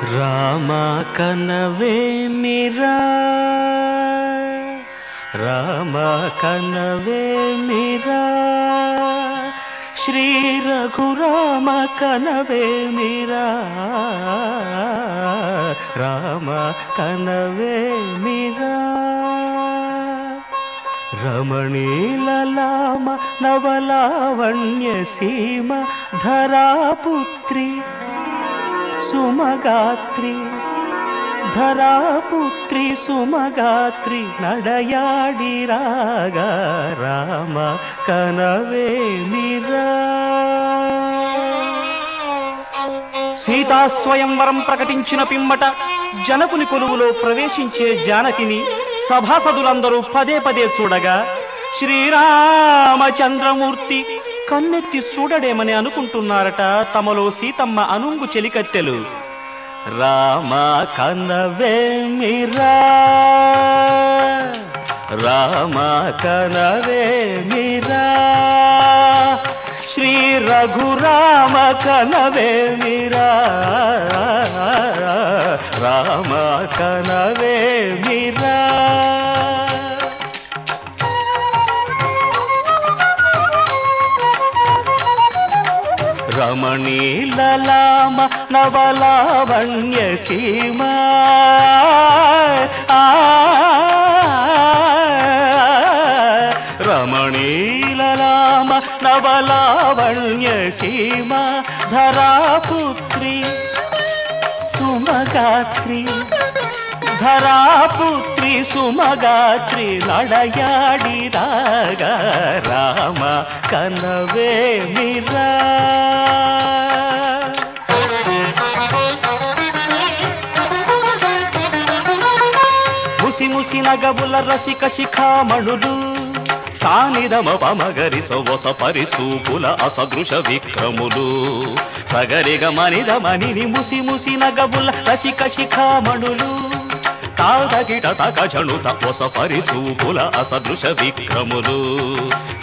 రామ కనవేమిరా రామ కనవేమిరా శ్రీ రఘురామ కనవేమిరా రామ కనవేమిరా రమణీలలామ నవలావణ్య సీమ ధరాపుత్రి సుమగాత్రి ధరాపుత్రి సుమగాత్రి నడయాడి రాగా రామ కనవేమిరా. సీతా స్వయంవరం ప్రకటించిన పిమ్మట జనకుని కొలువులో ప్రవేశించే జానకిని సభాసదులందరూ పదే పదే చూడగా శ్రీరామచంద్రమూర్తి కన్నెత్తి చూడడేమని అనుకుంటున్నారట తమలో సీతమ్మ అనుంగు చెలికత్తెలు. రామ కనవేమిరా రామ కనవేమిరా శ్రీ రఘురామ కనవేమిరా రామ కనవేమిరా. రమణీలలామ నవలావణ్య సీమ రమణీలలామ నవలావణ్య సీమ ధరాపుత్రి సుమగాత్రి ధరాపుత్రి సుమగాత్రి నడయాడి రాగా రామ కనవేమిరా. ముసి ముసి నగబుల రసిక శిఖామణులు సానిదమ పమగరి సొవస పరిచూపుల అసదృశ విక్రములు సగరిగ మనిదమని ముసి ముసి నగబుల రసిక శిఖామణులు తాదగిట తకజణుత ఒస పరిచూపుల అసదృశ విక్రములు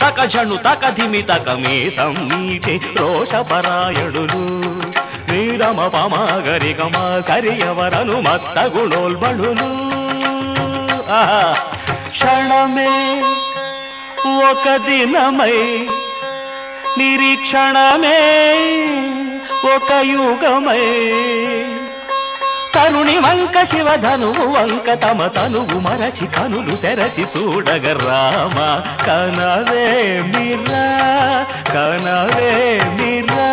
తకజణు తకధిమి తకమే సమ్మీటి రోషపరాయణులు నీరమ పమగరి గమ సరియవరను మత్త గుణోల్బణులు. క్షణమే ఒక దినమై నిరీక్షణమే ఒక యుగమై తరుణి వంక శివధనువు వంక తమ తనువు మరచి కనులు తెరచి చూడగ రామ కనవేమిరా కనవేమిరా.